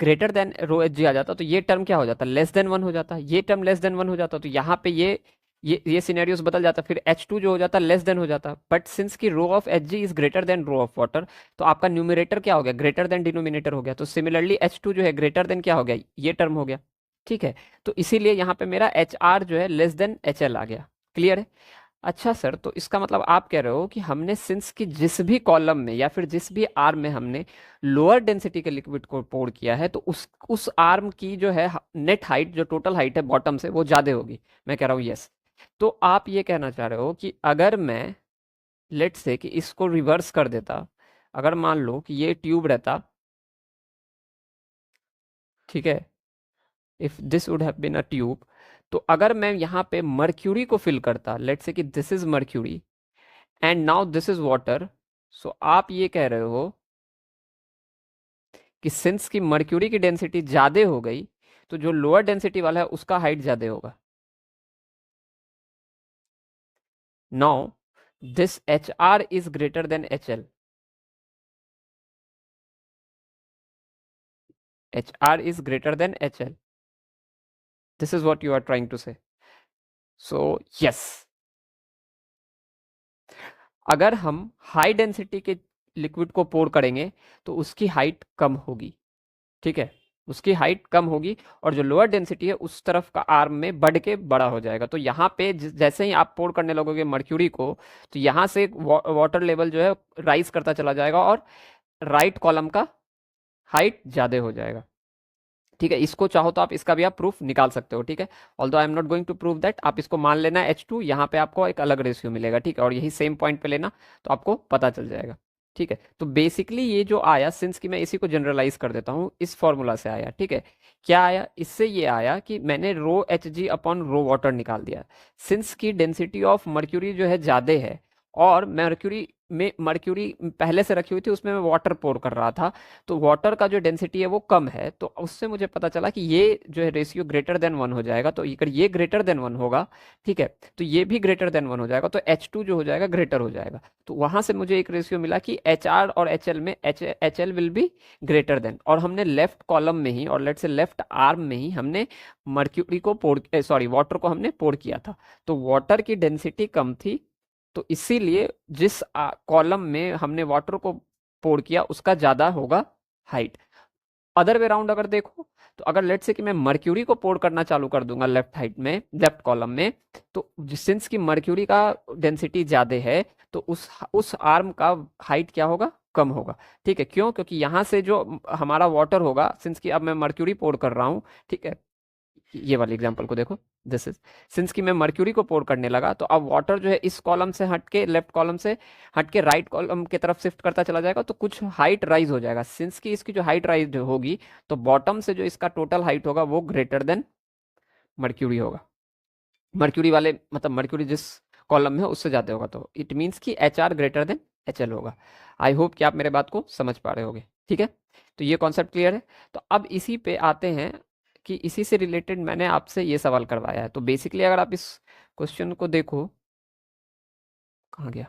ग्रेटर देन रो एच जी आ जाता, तो ये टर्म क्या हो जाता, लेस देन वन हो जाता, ये टर्म लेस देन वन हो जाता, तो यहाँ पे ये सिनेरियोस बदल जाता, फिर एच टू जो हो जाता लेस देन हो जाता। बट सिंस की rho of H G is greater than rho of water, तो आपका न्यूमिनेटर क्या हो गया, ग्रेटर देन डिनोमिनेटर हो गया, तो सिमिलरली एच टू जो है ग्रेटर देन क्या हो गया, ये टर्म हो गया। ठीक है, तो इसीलिए यहाँ पे मेरा एच आर जो है लेस देन एच एल आ गया। क्लियर है? अच्छा सर, तो इसका मतलब आप कह रहे हो कि हमने सिंस की जिस भी कॉलम में या फिर जिस भी आर्म में हमने लोअर डेंसिटी के लिक्विड को पोर किया है, तो उस आर्म की जो है नेट हाइट, जो टोटल हाइट है बॉटम से, वो ज्यादा होगी। मैं कह रहा हूँ यस। तो आप ये कहना चाह रहे हो कि अगर मैं लेट से कि इसको रिवर्स कर देता, अगर मान लो कि ये ट्यूब रहता, ठीक है, if this would have been a tube, तो अगर मैं यहाँ पे मर्क्यूरी को फिल करता, लेट से कि this is mercury and now this is water, so आप ये कह रहे हो कि सिंस की मर्क्यूरी की डेंसिटी ज्यादा हो गई, तो जो लोअर डेंसिटी वाला है उसका हाइट ज्यादा होगा। Now this H R is greater than H L, H R is greater than H L, this is what you are trying to say. So yes, अगर हम हाई डेंसिटी के liquid को पोर करेंगे तो उसकी हाइट कम होगी। ठीक है, उसकी हाइट कम होगी और जो लोअर डेंसिटी है उस तरफ का आर्म में बढ़ के बड़ा हो जाएगा। तो यहाँ पे जैसे ही आप पोर करने लगोगे मर्क्यूरी को, तो यहाँ से वाटर लेवल जो है राइज करता चला जाएगा और राइट कॉलम का हाइट ज्यादा हो जाएगा। ठीक है, इसको चाहो तो आप इसका भी आप प्रूफ निकाल सकते हो। ठीक है, although I am not going to prove that, आप इसको मान लेना एच टू, यहाँ पे आपको एक अलग रेशियो मिलेगा। ठीक है, और यही सेम पॉइंट पे लेना, तो आपको पता चल जाएगा। ठीक है, तो बेसिकली ये जो आया, सिंस की मैं इसी को जनरलाइज कर देता हूँ, इस फॉर्मूला से आया। ठीक है, क्या आया इससे, ये आया कि मैंने rho H G upon rho water निकाल दिया। सिंस की डेंसिटी ऑफ मर्क्यूरी जो है ज्यादा है और मर्क्यूरी पहले से रखी हुई थी, उसमें मैं वाटर पोर कर रहा था, तो वाटर का जो डेंसिटी है वो कम है, तो उससे मुझे पता चला कि ये जो है रेशियो ग्रेटर देन वन हो जाएगा। तो अगर ये ग्रेटर देन वन होगा, ठीक है, तो ये भी ग्रेटर देन वन हो जाएगा, तो एच टू जो हो जाएगा ग्रेटर हो जाएगा। तो वहां से मुझे एक रेशियो मिला कि एच आर और एच एल में H L will be greater then, और हमने लेफ्ट कॉलम में ही और लेट से लेफ्ट आर्म में ही हमने मर्क्यूरी को पोर, सॉरी वाटर को हमने पोर किया था, तो वाटर की डेंसिटी कम थी, तो इसीलिए जिस कॉलम में हमने वाटर को पोर किया उसका ज़्यादा होगा हाइट। अदर वे राउंड अगर देखो, तो अगर लेट से कि मैं मर्क्यूरी को पोर करना चालू कर दूंगा लेफ्ट हाइट में, लेफ्ट कॉलम में, तो सिंस की मर्क्यूरी का डेंसिटी ज़्यादा है, तो उस आर्म का हाइट क्या होगा, कम होगा। ठीक है, क्यों? क्योंकि यहाँ से जो हमारा वाटर होगा, सिंस कि अब मैं मर्क्यूरी पोर कर रहा हूँ, ठीक है, ये वाली एग्जांपल को देखो, दिस इज, सिंस कि मैं मर्क्यूरी को पोर करने लगा, तो अब वाटर जो है इस कॉलम से हट के, लेफ्ट कॉलम से हट के राइट कॉलम की तरफ शिफ्ट करता चला जाएगा, तो कुछ हाइट राइज हो जाएगा। सिंस कि इसकी जो हाइट राइज होगी, तो बॉटम से जो इसका टोटल हाइट होगा वो ग्रेटर देन मर्क्यूरी होगा। मर्क्यूरी वाले मतलब मर्क्यूरी जिस कॉलम में है उससे ज़्यादा होगा, तो इट मीन्स कि H R greater than H L होगा। आई होप कि आप मेरे बात को समझ पा रहे होगे। ठीक है, तो ये कॉन्सेप्ट क्लियर है। तो अब इसी पे आते हैं कि इसी से रिलेटेड मैंने आपसे ये सवाल करवाया है। तो बेसिकली अगर आप इस क्वेश्चन को देखो, कहाँ गया,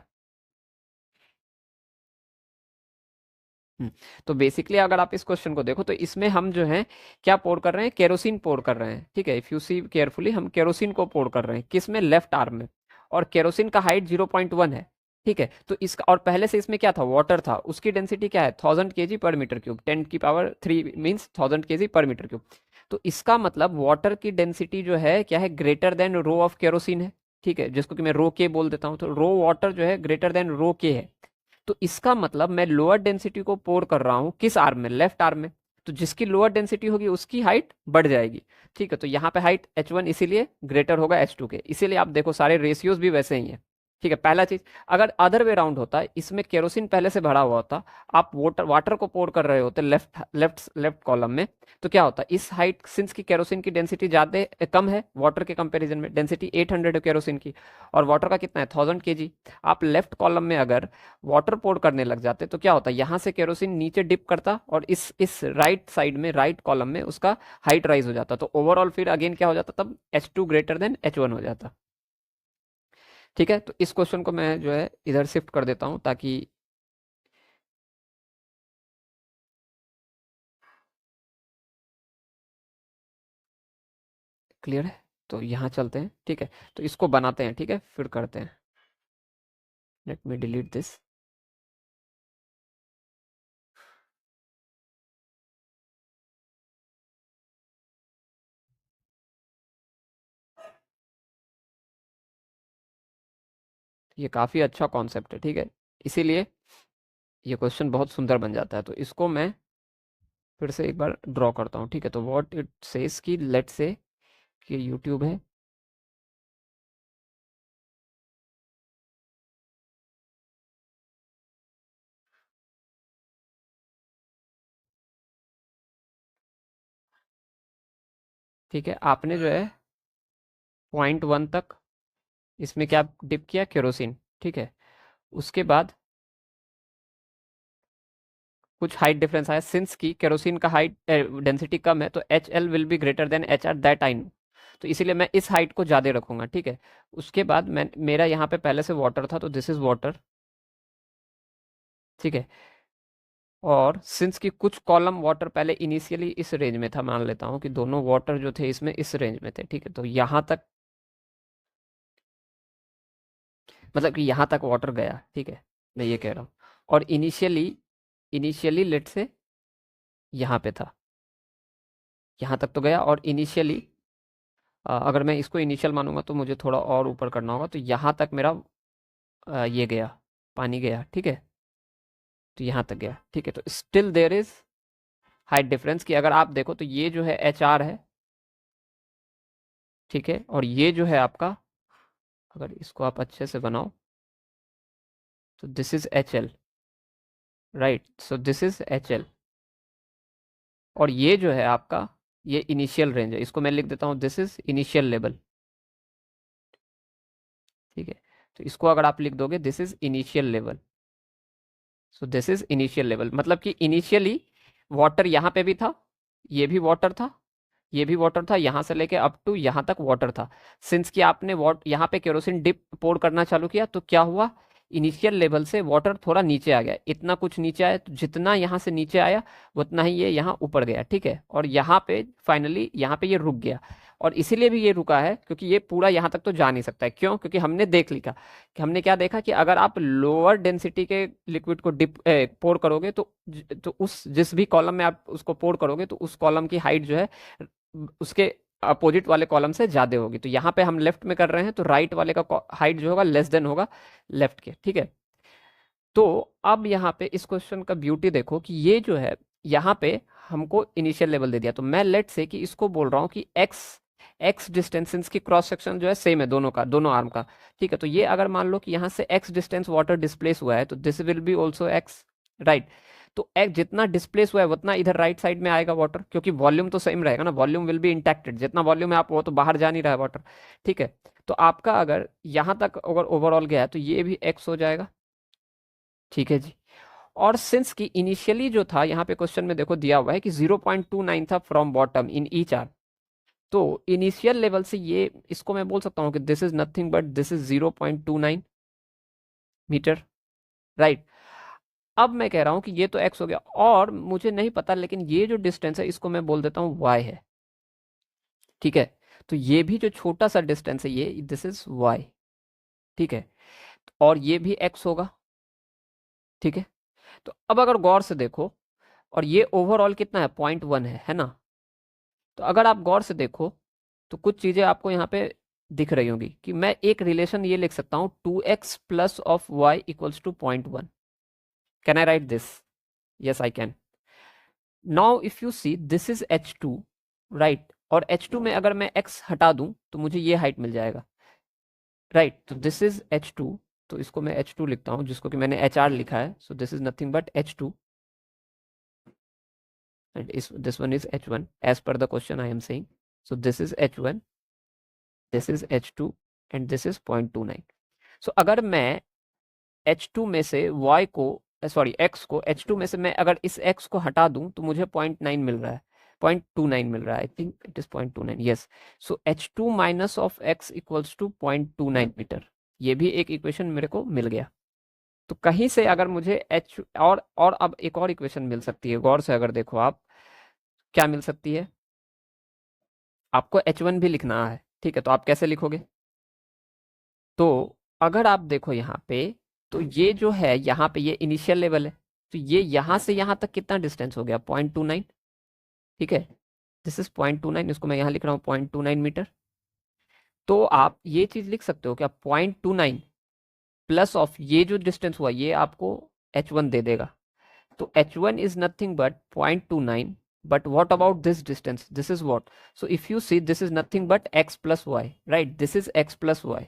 तो बेसिकली अगर आप इस क्वेश्चन को देखो, तो इसमें हम जो है क्या पोर कर रहे हैं, केरोसिन पोर कर रहे हैं। ठीक है, इफ यू सी केयरफुली, हम केरोसिन को पोर कर रहे हैं, किस में, लेफ्ट आर्म में, और केरोसिन का हाइट 0.1 है। ठीक है, तो इसका, और पहले से इसमें क्या था, वाटर था, उसकी डेंसिटी क्या है, 1000 kg/m³, 10⁻³ मीन्स 1000 kg/m³। तो इसका मतलब वाटर की डेंसिटी जो है क्या है, greater than rho of kerosene है। ठीक है, जिसको कि मैं रो के बोल देता हूँ, तो रो वाटर जो है ग्रेटर देन रो के है। तो इसका मतलब मैं लोअर डेंसिटी को पोर कर रहा हूँ किस आर्म में, लेफ्ट आर्म में, तो जिसकी लोअर डेंसिटी होगी उसकी हाइट बढ़ जाएगी। ठीक है, तो यहाँ पे हाइट H1 इसीलिए ग्रेटर होगा H2 के, इसीलिए आप देखो सारे रेशियोज भी वैसे ही हैं। ठीक है, पहला चीज, अगर अदर वे राउंड होता, इसमें केरोसिन पहले से भरा हुआ होता, आप वाटर वाटर को पोर कर रहे होते लेफ्ट लेफ्ट लेफ्ट कॉलम में, तो क्या होता, इस हाइट, सिंस की केरोसिन की डेंसिटी ज्यादा कम है वाटर के कंपैरिजन में, डेंसिटी 800 है केरोसिन की, और वाटर का कितना है, 1000 kg, आप लेफ्ट कॉलम में अगर वाटर पोर करने लग जाते, तो क्या होता, यहाँ से केरोसिन नीचे डिप करता, और इस राइट साइड में, राइट कॉलम में उसका हाइट राइज हो जाता, तो ओवरऑल फिर अगेन क्या हो जाता, तब H2 ग्रेटर देन H1 हो जाता। ठीक है, तो इस क्वेश्चन को मैं जो है इधर शिफ्ट कर देता हूँ ताकि क्लियर है। तो यहाँ चलते हैं, ठीक है, तो इसको बनाते हैं, ठीक है, फिर करते हैं। Let me delete this. ये काफ़ी अच्छा कॉन्सेप्ट है, ठीक है, इसीलिए ये क्वेश्चन बहुत सुंदर बन जाता है। तो इसको मैं फिर से एक बार ड्रॉ करता हूँ। ठीक है, तो व्हाट इट सेज कि लेट से कि यूट्यूब है, ठीक है, आपने जो है 0.1 तक इसमें क्या डिप किया, केरोसिन। ठीक है, उसके बाद कुछ हाइट डिफरेंस आया, सिंस की केरोसिन का हाइट डेंसिटी कम है, तो HL will be greater then HR, that I know, तो इसीलिए मैं इस हाइट को ज़्यादा रखूंगा। ठीक है, उसके बाद मैं, मेरा यहाँ पे पहले से वाटर था, तो दिस इज वाटर। ठीक है, और सिंस की कुछ कॉलम वाटर पहले इनिशियली इस रेंज में था, मान लेता हूँ कि दोनों वाटर जो थे इसमें इस रेंज में थे। ठीक है, तो यहाँ तक, मतलब कि यहाँ तक वाटर गया। ठीक है, मैं ये कह रहा हूँ, और इनिशियली, इनिशियली लेट से यहाँ पे था, यहाँ तक तो गया, और इनिशियली अगर मैं इसको इनिशियल मानूंगा तो मुझे थोड़ा और ऊपर करना होगा, तो यहाँ तक मेरा ये गया, पानी गया। ठीक है, तो यहाँ तक गया। ठीक है, तो still there is height difference, कि अगर आप देखो तो ये जो है HR है, ठीक है, और ये जो है आपका, अगर इसको आप अच्छे से बनाओ, तो this is HL, right, so this is HL, और ये जो है आपका, ये इनिशियल रेंज है, इसको मैं लिख देता हूँ, दिस इज इनिशियल लेवल। ठीक है, तो इसको अगर आप लिख दोगे, this is initial level, so this is initial level, मतलब कि इनिशियली वाटर यहाँ पे भी था, ये भी वाटर था, ये भी वाटर था, यहाँ से लेके अप टू यहाँ तक वाटर था। सिंस कि आपने वाट यहाँ पे केरोसिन डिप पोर करना चालू किया, तो क्या हुआ, इनिशियल लेवल से वाटर थोड़ा नीचे आ गया, इतना कुछ नीचे आया, तो जितना यहाँ से नीचे आया उतना ही ये यहाँ ऊपर गया। ठीक है, और यहाँ पे फाइनली यहाँ पे ये रुक गया, और इसीलिए भी ये रुका है क्योंकि ये पूरा यहाँ तक तो जा नहीं सकता है। क्यों? क्योंकि हमने देख लिखा कि हमने क्या देखा कि अगर आप लोअर डेंसिटी के लिक्विड को पोर करोगे तो उस जिस भी कॉलम में आप उसको पोर करोगे तो उस कॉलम की हाइट जो है उसके अपोजिट वाले कॉलम से ज्यादा होगी। तो यहाँ पे हम लेफ्ट में कर रहे हैं तो राइट वाले का हाइट जो होगा लेस देन होगा लेफ्ट के, ठीक है। तो अब यहाँ पे इस क्वेश्चन का ब्यूटी देखो कि ये जो है यहाँ पे हमको इनिशियल लेवल दे दिया। तो मैं लेट से कि इसको बोल रहा हूँ कि एक्स एक्स डिस्टेंस की क्रॉस सेक्शन जो है सेम है दोनों का, दोनों आर्म का, ठीक है। तो ये अगर मान लो कि यहाँ से एक्स डिस्टेंस वाटर डिस्प्लेस हुआ है तो this will B also x, right. तो एक्स जितना डिस्प्लेस हुआ है उतना इधर राइट साइड में आएगा वाटर, क्योंकि वॉल्यूम तो सेम रहेगा ना, वॉल्यूम विल बी इंटैक्टेड, जितना वॉल्यूम है आप वो तो बाहर जा नहीं रहा है वाटर, ठीक है। तो आपका अगर यहाँ तक अगर ओवरऑल गया है तो ये भी एक्स हो जाएगा, ठीक है जी। और सिंस की इनिशियली जो था यहाँ पे क्वेश्चन में देखो दिया हुआ है कि 0.29 था from bottom in each arm, तो इनिशियल लेवल से ये इसको मैं बोल सकता हूँ कि this is nothing but this is 0.29 metre, right. अब मैं कह रहा हूँ कि ये तो x हो गया और मुझे नहीं पता, लेकिन ये जो डिस्टेंस है इसको मैं बोल देता हूँ y है, ठीक है। तो ये भी जो छोटा सा डिस्टेंस है ये दिस इज y, ठीक है। और ये भी x होगा, ठीक है। तो अब अगर गौर से देखो और ये ओवरऑल कितना है 0.1 है ना। तो अगर आप गौर से देखो तो कुछ चीजें आपको यहाँ पे दिख रही होंगी कि मैं एक रिलेशन ये लिख सकता हूँ 2x plus of Y equals to 0.1। Can I write this? Yes I can. Now if you see this is h2, right. और h2 में अगर मैं x हटा दूं तो मुझे ये हाइट मिल जाएगा, राइट। तो दिस इज h2, तो इसको मैं h2 लिखता हूँ जिसको कि मैंने hr लिखा है। So this is nothing but h2 and this one is h1 as per the question I am saying. So this is h1, this is h2 and this is 0.29. So अगर मैं h2 में से y को sorry x को h2 में से मैं अगर इस x को हटा दूं तो मुझे 0.9 मिल रहा है, 0.29 मिल रहा है। I think it is 0.29, yes. So h2 minus of x equals to 0.29 metre. ये भी एक इक्वेशन मेरे को मिल गया। तो कहीं से अगर मुझे h और अब एक और इक्वेशन मिल सकती है, गौर से अगर देखो आप क्या मिल सकती है। आपको h1 भी लिखना है, ठीक है। तो आप कैसे लिखोगे? तो अगर आप देखो यहाँ पे तो ये जो है यहाँ पे ये इनिशियल लेवल है, तो ये यहाँ से यहाँ तक कितना डिस्टेंस हो गया 0.29, ठीक है। दिस इज 0.29, इसको मैं यहाँ लिख रहा हूँ 0.29 मीटर। तो आप ये चीज लिख सकते हो क्या 0.29 प्लस ऑफ ये जो डिस्टेंस हुआ ये आपको h1 दे देगा। तो h1 is nothing but 0.29, but what about this distance? This is what? So if you see this is nothing but x plus y, right? This is x plus y,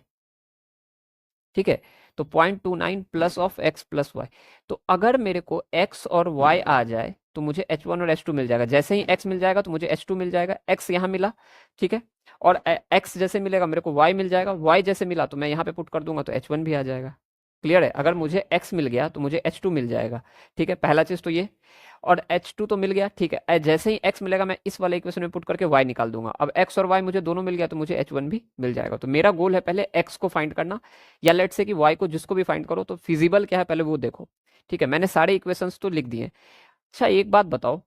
ठीक है। तो 0.29 plus of x plus Y. तो अगर मेरे को x और y आ जाए तो मुझे h1 और h2 मिल जाएगा। जैसे ही x मिल जाएगा तो मुझे h2 मिल जाएगा, x यहाँ मिला, ठीक है। और x जैसे मिलेगा मेरे को y मिल जाएगा, y जैसे मिला तो मैं यहाँ पे पुट कर दूंगा तो h1 भी आ जाएगा। क्लियर है? अगर मुझे x मिल गया तो मुझे h2 मिल जाएगा, ठीक है। पहला चीज तो ये, और h2 तो मिल गया, ठीक है। जैसे ही x मिलेगा मैं इस वाले इक्वेशन में पुट करके y निकाल दूंगा। अब x और y मुझे दोनों मिल गया तो मुझे h1 भी मिल जाएगा। तो मेरा गोल है पहले x को फाइंड करना, या लेट से कि y को जिसको भी फाइंड करो तो फिजिबल क्या है पहले वो देखो, ठीक है। मैंने सारे इक्वेशंस तो लिख दिए। अच्छा एक बात बताओ,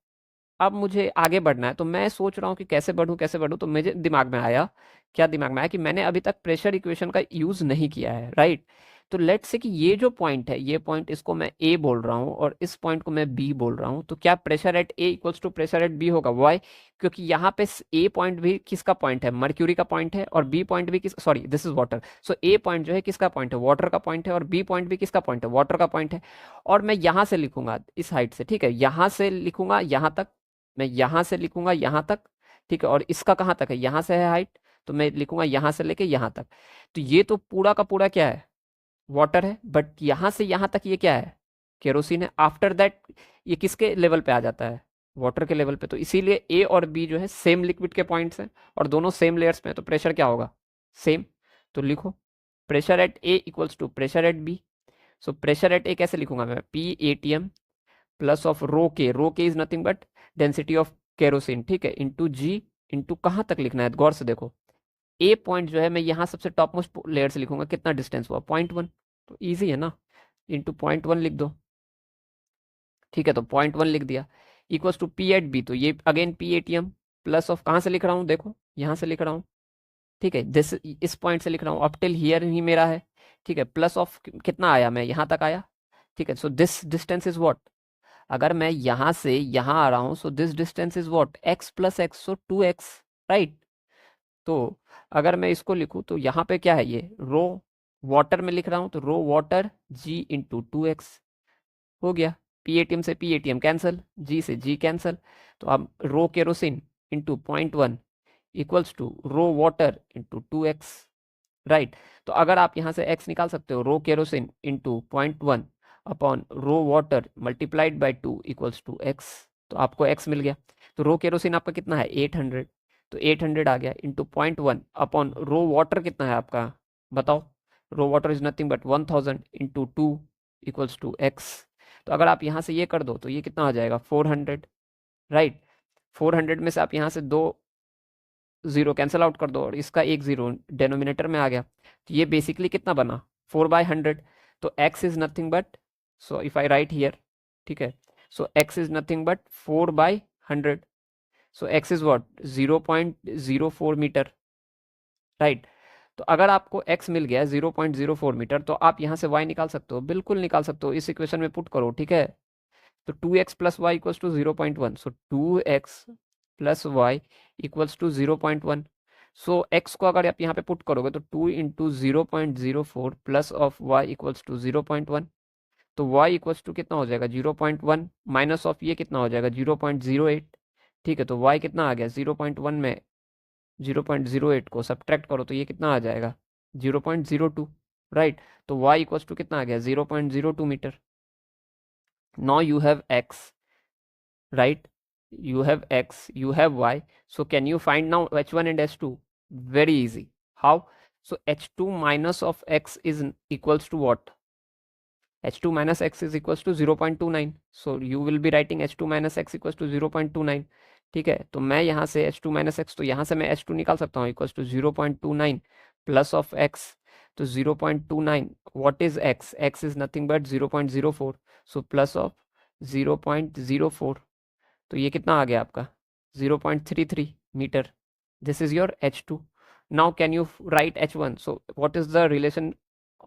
अब मुझे आगे बढ़ना है तो मैं सोच रहा हूँ कि कैसे बढ़ूँ कैसे बढ़ूँ। तो मुझे दिमाग में आया, क्या दिमाग में आया कि मैंने अभी तक प्रेशर इक्वेशन का यूज नहीं किया है, राइट। तो लेट्स से कि ये जो पॉइंट है, ये पॉइंट इसको मैं ए बोल रहा हूँ और इस पॉइंट को मैं बी बोल रहा हूँ। तो क्या pressure at A equals to pressure at B होगा? वाई? क्योंकि यहाँ पे ए पॉइंट भी किसका पॉइंट है? मर्क्यूरी का पॉइंट है। और बी पॉइंट भी किस, sorry this is water. So A point जो है किसका पॉइंट है? वाटर का पॉइंट है। और बी पॉइंट भी किसका पॉइंट है? वाटर का पॉइंट है। और मैं यहाँ से लिखूंगा इस हाइट से, ठीक है। यहाँ से लिखूंगा यहाँ तक, मैं यहाँ से लिखूंगा यहाँ तक, ठीक है। और इसका कहाँ तक है? यहाँ से है हाइट, तो मैं लिखूंगा यहाँ से लेके यहाँ तक। तो ये तो पूरा का पूरा क्या है? वाटर है। बट यहाँ से यहाँ तक ये क्या है? केरोसिन है। आफ्टर दैट ये किसके लेवल पे आ जाता है? वाटर के लेवल पे। तो इसीलिए ए और बी जो है सेम लिक्विड के पॉइंट्स हैं और दोनों सेम लेयर्स में है, तो प्रेशर क्या होगा? सेम। तो लिखो pressure at A equals to pressure at B. So pressure at A कैसे लिखूंगा मैं? P A T M plus of rho K is nothing but density of kerosene, ठीक है, इंटू जी, इंटू कहाँ तक लिखना है गौर से देखो। ए पॉइंट जो है मैं यहाँ सबसे टॉप मोस्ट लेयर से लिखूंगा, कितना डिस्टेंस हुआ? 0.1। तो ईजी है ना, इंटू 0.1 लिख दो, ठीक है। तो 0.1 लिख दिया equals to P at B. तो ये again P A T M plus of कहाँ से लिख रहा हूँ देखो, यहाँ से लिख रहा हूँ, ठीक है, दिस इस पॉइंट से लिख रहा हूँ, अप टिल हियर ही मेरा है, ठीक है, प्लस ऑफ कितना आया, मैं यहाँ तक आया, ठीक है, so this distance is what, अगर मैं यहाँ से यहाँ आ रहा हूँ, so this distance is what, x plus x, so 2x, right. तो अगर मैं इसको लिखूँ तो यहाँ पे क्या है, ये रो वाटर में लिख रहा हूँ, तो rho water G into 2x हो गया, पी एटीएम से पी एटीएम कैंसिल, जी से जी कैंसिल, तो अब rho kerosene into 0.1 equals to rho water into 2x, right. तो अगर आप यहाँ से x निकाल सकते हो, rho kerosene into 0.1 upon rho water multiplied by 2 equals to x, तो आपको x मिल गया। तो रो केरोसिन आपका कितना है 800, तो 800 आ गया इंटू 0.1 अपॉन रो वाटर कितना है आपका, बताओ, rho water is nothing but 1000 into 2 equals to x। तो अगर आप यहाँ से ये कर दो तो ये कितना आ जाएगा 400, राइट। 400 में से आप यहाँ से दो जीरो कैंसिल आउट कर दो और इसका एक जीरो डेनोमिनेटर में आ गया, तो ये बेसिकली कितना बना 4/100, तो x is nothing but, so if I write here, ठीक है, so x is nothing but 4/100, so x is what 0.04 metre, right. तो अगर आपको x मिल गया 0.04 मीटर, तो आप यहाँ से y निकाल सकते हो, बिल्कुल निकाल सकते हो, इस इक्वेशन में पुट करो, ठीक है। तो 2x plus Y equals to 0.1, so 2x plus Y equals to 0.1, so x को अगर आप यहाँ पे पुट करोगे तो 2 into 0.04 plus of y equals to 0.1, तो y इक्वल्स टू कितना हो जाएगा 0.1 माइनस ऑफ ये कितना हो जाएगा 0.08, ठीक है। तो y कितना आ गया 0.1 में 0.08 को सब्ट्रैक्ट करो तो ये कितना आ जाएगा 0.02, राइट। तो y इक्वल्स टू कितना आ गया 0.02 metre. Now you have x, right, you have x, you have y, so can you find now h1 and h2? Very easy. How? So h2 minus of x is equals to what? h2 minus x is equals to 0.29, so you will be writing h2 minus x equals to 0.29, ठीक है। तो मैं यहाँ से h2 minus x, तो यहाँ से मैं h2 निकाल सकता हूँ equals to 0.29 plus of x, तो 0.29 what is x, x is nothing but 0.04, so plus of 0.04, तो ये कितना आ गया आपका 0.33 metre, this is your h2। Now can you write h1, so what is the relation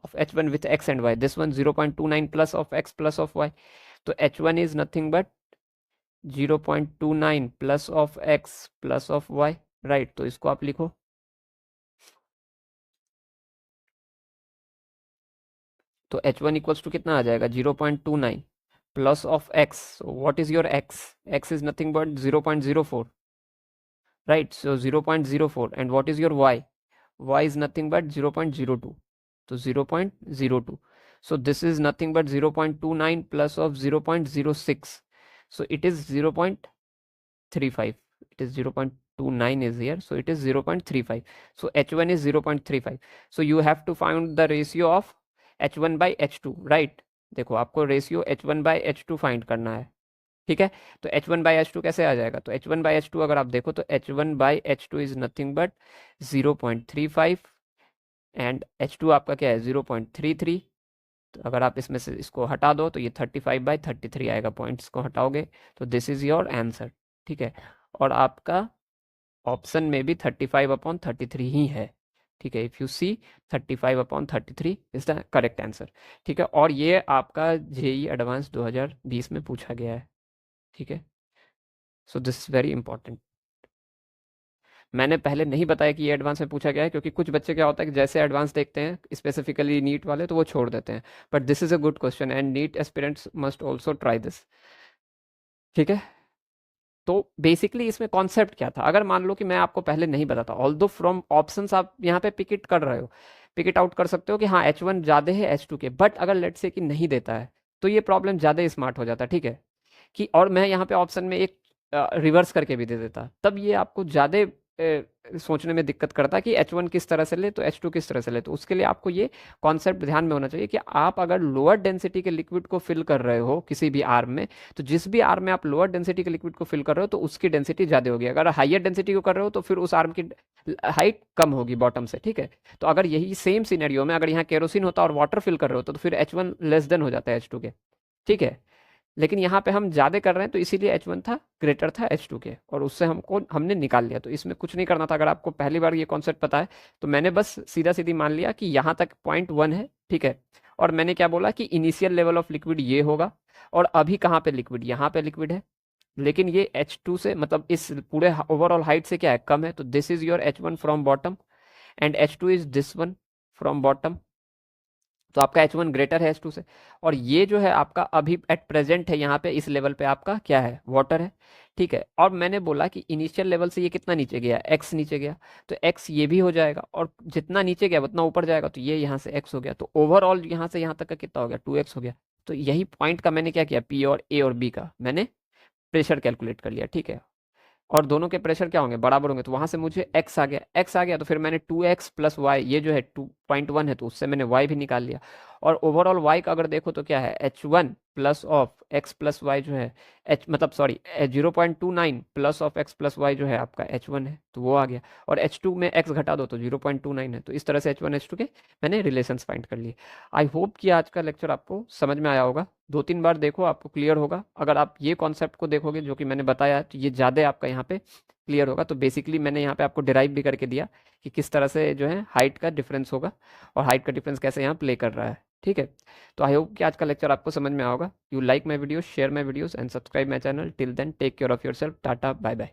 of h1 with x and y, this one 0.29 plus of x plus of y, तो h1 is nothing but 0.29 plus of x plus of y, right। तो इसको आप लिखो, तो h1 equals to कितना आ जाएगा 0.29 plus of x, what is your x, x is nothing but 0.04, right, so 0.04 and what is your y, y is nothing but 0.02, तो 0.02, so this is nothing but 0.29 plus of 0.06, so it is 0.35, it is 0.29 is here, so it is 0.35, so h1 is 0.35, so you have to find the ratio of h1 by h2, right। देखो आपको ratio h1 by h2 find करना है, ठीक है। तो h1 by h2 कैसे आ जाएगा, तो h1 by h2 अगर आप देखो तो h1 by h2 is nothing but 0.35 and h2 आपका क्या है 0.33, तो अगर आप इसमें से इसको हटा दो तो ये 35/33 आएगा, पॉइंट्स को हटाओगे तो दिस इज योर आंसर, ठीक है। और आपका ऑप्शन में भी 35/33 ही है, ठीक है। If you see 35/33 is the correct answer, ठीक है। और ये आपका जेई एडवांस 2020 में पूछा गया है, ठीक है। So this is very important, मैंने पहले नहीं बताया कि ये एडवांस में पूछा गया है, क्योंकि कुछ बच्चे क्या होता है कि जैसे एडवांस देखते हैं स्पेसिफिकली नीट वाले तो वो छोड़ देते हैं, but this is a good question and NEET aspirants must also try this, ठीक है। तो बेसिकली इसमें कॉन्सेप्ट क्या था, अगर मान लो कि मैं आपको पहले नहीं बताता, ऑल्दो फ्रॉम ऑप्शंस आप यहाँ पे पिक इट कर रहे हो, पिक इट आउट कर सकते हो कि हाँ h1 ज़्यादा है h2 के, बट अगर लेट से कि नहीं देता है तो ये प्रॉब्लम ज़्यादा स्मार्ट हो जाता है, ठीक है। कि और मैं यहाँ पे ऑप्शन में एक रिवर्स करके भी दे देता, तब ये आपको ज़्यादा सोचने में दिक्कत करता है कि h1 किस तरह से ले तो h2 किस तरह से ले। तो उसके लिए आपको ये कॉन्सेप्ट ध्यान में होना चाहिए कि आप अगर लोअर डेंसिटी के लिक्विड को फिल कर रहे हो किसी भी आर्म में, तो जिस भी आर्म में आप लोअर डेंसिटी के लिक्विड को फिल कर रहे हो तो उसकी डेंसिटी ज़्यादा होगी, अगर हाइयर डेंसिटी को कर रहे हो तो फिर उस आर्म की हाइट कम होगी बॉटम से, ठीक है। तो अगर यही सेम सिनेरियो में अगर यहाँ केरोसिन होता और वाटर फिल कर रहे हो तो फिर h1 लेस देन हो जाता है h2 के, ठीक है। लेकिन यहाँ पे हम ज़्यादा कर रहे हैं तो इसीलिए H1 था ग्रेटर था H2 के, और उससे हमने निकाल लिया। तो इसमें कुछ नहीं करना था। अगर आपको पहली बार ये कॉन्सेप्ट पता है तो मैंने बस सीधा सीधी मान लिया कि यहाँ तक 0.1 है, ठीक है। और मैंने क्या बोला कि इनिशियल लेवल ऑफ लिक्विड ये होगा, और अभी कहाँ पे लिक्विड, यहाँ पे लिक्विड है, लेकिन ये H2 से मतलब इस पूरे ओवरऑल हाइट से क्या है, कम है। तो this is your H1 from bottom and H2 is this one from bottom. तो आपका H1 ग्रेटर है H2 से, और ये जो है आपका अभी एट प्रेजेंट है यहाँ पे इस लेवल पे आपका क्या है, वाटर है, ठीक है। और मैंने बोला कि इनिशियल लेवल से ये कितना नीचे गया, x नीचे गया, तो x ये भी हो जाएगा, और जितना नीचे गया उतना ऊपर जाएगा, तो ये यहाँ से x हो गया। तो ओवरऑल यहाँ से यहाँ तक का कितना हो गया, 2x हो गया। तो यही पॉइंट का मैंने क्या किया, P और A और B का मैंने प्रेशर कैलकुलेट कर लिया, ठीक है। और दोनों के प्रेशर क्या होंगे, बराबर होंगे। तो वहां से मुझे x आ गया, x आ गया, तो फिर मैंने 2x प्लस वाई, ये जो है 2.1 है तो उससे मैंने y भी निकाल लिया। और ओवरऑल y का अगर देखो तो क्या है, H1 plus of x plus Y जो है h मतलब sorry 0.29 plus of x plus Y जो है आपका H1 है, तो वो आ गया। और H2 में x घटा दो तो 0.29 है। तो इस तरह से H1 H2 के मैंने रिलेशंस फाइंड कर लिए। आई होप कि आज का लेक्चर आपको समझ में आया होगा। 2-3 बार देखो, आपको क्लियर होगा। अगर आप ये कॉन्सेप्ट को देखोगे जो कि मैंने बताया, तो ये ज़्यादा आपका यहाँ पे क्लियर होगा। तो बेसिकली मैंने यहाँ पे आपको डिराइव भी करके दिया कि किस तरह से जो है हाइट का डिफरेंस होगा, और हाइट का डिफरेंस कैसे यहाँ प्ले कर रहा है, ठीक है। तो आई होप कि आज का लेक्चर आपको समझ में आएगा। You like my video, share my videos and subscribe my channel. Till then take care of your self, tata bye bye.